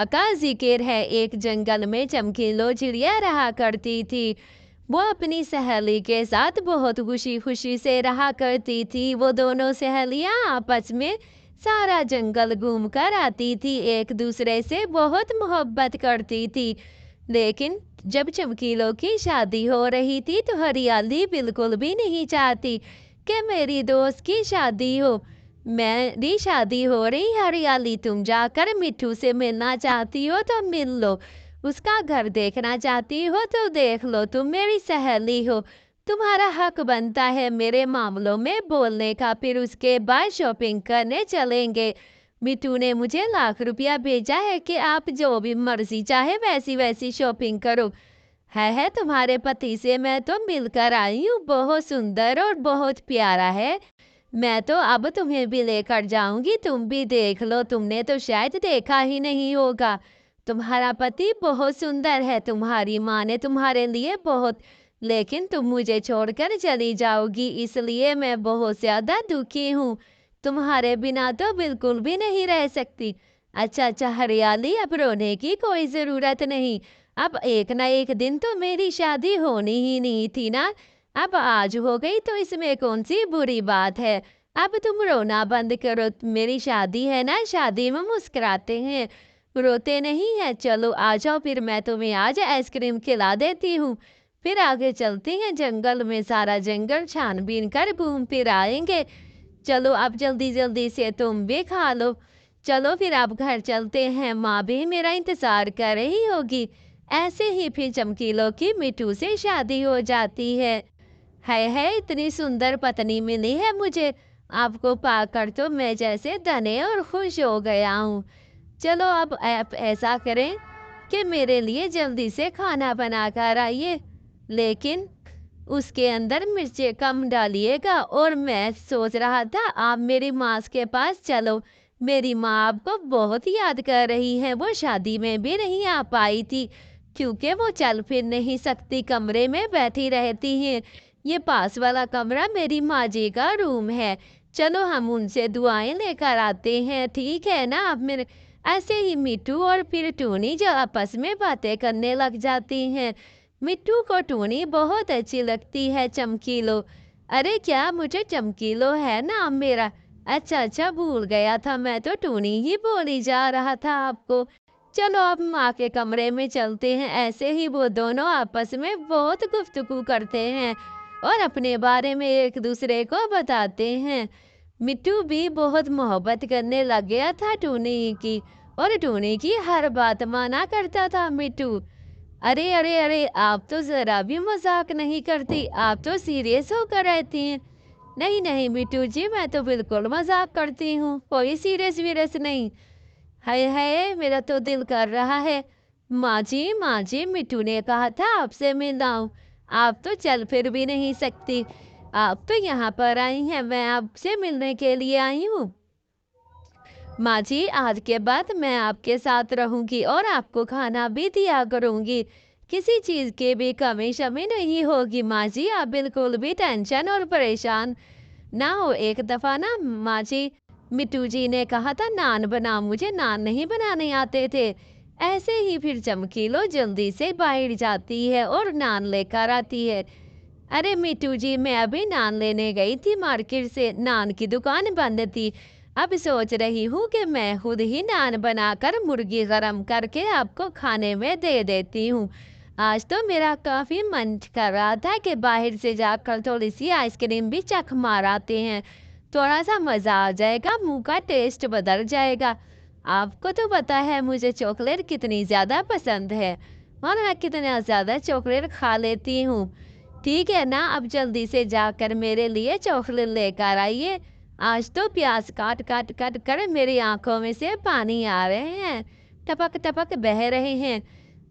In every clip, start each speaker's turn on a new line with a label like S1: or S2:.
S1: का जिक्र है, एक जंगल में चमकीलो चिड़िया रहा करती थी। वो अपनी सहेली के साथ बहुत खुशी-खुशी से रहा करती थी। वो दोनों सहेलियाँ आपस में सारा जंगल घूमकर आती थी, एक-दूसरे से बहुत मोहब्बत करती थी। लेकिन जब चमकीलों की शादी हो रही थी, तो हरियाली बिल्कुल भी नहीं चाहती कि मेरी दोस्त की शादी हो। मेरी शादी हो रही, हरियाली तुम जाकर मिट्ठू से मिलना चाहती हो तो मिल लो। उसका घर देखना चाहती हो तो देख लो, तुम मेरी सहेली हो। तुम्हारा हक बनता है मेरे मामलों में बोलने का। फिर उसके बाद शॉपिंग करने चलेंगे। मिट्टू ने मुझे लाख रुपया भेजा है कि आप जो भी मर्जी चाहे वैसी वैसी शॉपिंग करो। है तुम्हारे पति से मैं तो मिलकर आई हूँ, बहुत सुंदर और बहुत प्यारा है। मैं तो अब तुम्हें भी लेकर जाऊंगी, तुम भी देख लो, तुमने तो शायद देखा ही नहीं होगा। तुम्हारा पति बहुत सुंदर है, तुम्हारी माँ ने तुम्हारे लिए बहुत, लेकिन तुम मुझे छोड़कर चली जाओगी, इसलिए मैं बहुत ज्यादा दुखी हूँ। तुम्हारे बिना तो बिल्कुल भी नहीं रह सकती। अच्छा हरियाली, अब रोने की कोई जरूरत नहीं। अब एक ना एक दिन तो मेरी शादी होनी ही नहीं थी ना। अब आज हो गई तो इसमें कौन सी बुरी बात है। अब तुम रोना बंद करो, मेरी शादी है ना, शादी में मुस्कुराते हैं, रोते नहीं है। चलो आ जाओ, फिर मैं तुम्हें आज आइसक्रीम खिला देती हूँ। फिर आगे चलते हैं जंगल में, सारा जंगल छानबीन कर घूम फिर आएंगे। चलो अब जल्दी जल्दी से तुम भी खा लो। चलो फिर अब घर चलते हैं, माँ भी मेरा इंतजार कर रही होगी। ऐसे ही फिर चमकीलों की मिट्टू से शादी हो जाती है। है इतनी सुंदर पत्नी मिली है मुझे, आपको पाकर तो मैं जैसे धन्य और खुश हो गया हूँ। चलो अब आप ऐसा करें कि मेरे लिए जल्दी से खाना बना कर आइए, लेकिन उसके अंदर मिर्चें कम डालिएगा। और मैं सोच रहा था आप मेरी माँ के पास चलो, मेरी माँ आपको बहुत याद कर रही है। वो शादी में भी नहीं आ पाई थी क्योंकि वो चल फिर नहीं सकती, कमरे में बैठी रहती हैं। ये पास वाला कमरा मेरी माँ जी का रूम है, चलो हम उनसे दुआएं लेकर आते हैं, ठीक है ना। अब मेरे ऐसे ही मिट्टू और फिर टूनी जो आपस में बातें करने लग जाती हैं। मिट्टू को टूनी बहुत अच्छी लगती है, चमकीलो। अरे क्या, मुझे चमकीलो है नाम मेरा। अच्छा भूल गया था, मैं तो टूनी ही बोली जा रहा था आपको। चलो अब माँ के कमरे में चलते हैं। ऐसे ही वो दोनों आपस में बहुत गुफ्तगू करते हैं और अपने बारे में एक दूसरे को बताते हैं। मिट्टू भी बहुत मोहब्बत करने लग गया था टूनी की, और टूनी की हर बात माना करता था मिट्टू। अरे आप तो जरा भी मजाक नहीं करती, आप तो सीरियस होकर रहती हैं। नहीं नहीं मिट्टू जी, मैं तो बिल्कुल मजाक करती हूँ, कोई सीरियस वीरियस नहीं। हाय मेरा तो दिल कर रहा है। माँ जी मिट्टू ने कहा था आपसे मिलाऊं, आप तो चल फिर भी नहीं सकती, आप तो यहाँ पर आई हैं, मैं आपसे मिलने के लिए आई हूँ। माँ जी, आज के बाद मैं आपके साथ रहूंगी और आपको खाना भी दिया करूंगी, किसी चीज की भी कमी शमी नहीं होगी। माँ जी आप बिल्कुल भी टेंशन और परेशान ना हो। एक दफा ना माँ जी, मिट्टू जी ने कहा था नान बना, मुझे नान नहीं बनाने आते थे। ऐसे ही फिर चमकीलो जल्दी से बाहर जाती है और नान लेकर आती है। अरे मिट्टू जी, मैं अभी नान लेने गई थी मार्केट से, नान की दुकान बंद थी। अब सोच रही हूँ कि मैं खुद ही नान बनाकर मुर्गी गरम करके आपको खाने में दे देती हूँ। आज तो मेरा काफी मन कर रहा था कि बाहर से जाकर थोड़ी सी आइसक्रीम भी चख मार आते हैं, थोड़ा सा मजा आ जाएगा, मुंह का टेस्ट बदल जाएगा। आपको तो पता है मुझे चॉकलेट कितनी ज्यादा पसंद है, और मैं कितना ज्यादा चॉकलेट खा लेती हूँ। ठीक है ना, अब जल्दी से जाकर मेरे लिए चॉकलेट लेकर आइए। आज तो प्याज काट काट काट कर मेरी आंखों में से पानी आ रहे हैं, टपक टपक बह रहे हैं।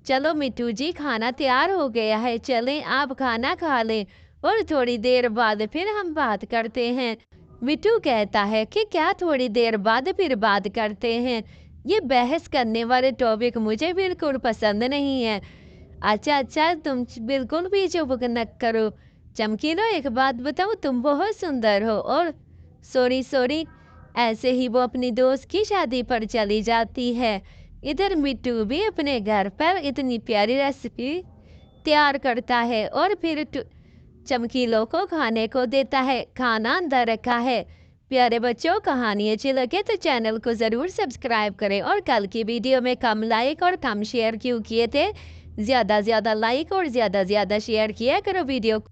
S1: चलो मिट्टू जी, खाना तैयार हो गया है, चलें आप खाना खा लें और थोड़ी देर बाद फिर हम बात करते हैं। मिट्टू कहता है कि क्या थोड़ी देर बाद फिर बात करते हैं, ये बहस करने वाले टॉपिक मुझे बिल्कुल पसंद नहीं है। अच्छा तुम बिल्कुल भी चुप न करो। चमकीलो, एक बात बताओ, तुम बहुत सुंदर हो। और सॉरी ऐसे ही वो अपनी दोस्त की शादी पर चली जाती है। इधर मिट्टू भी अपने घर पर इतनी प्यारी रेसिपी तैयार करता है और फिर चमकीलों को खाने को देता है। खाना अंदर रखा है। प्यारे बच्चों, कहानी अच्छी लगे तो चैनल को ज़रूर सब्सक्राइब करें। और कल की वीडियो में कम लाइक और कम शेयर क्यों किए थे? ज़्यादा लाइक और ज़्यादा शेयर किया करो वीडियो को।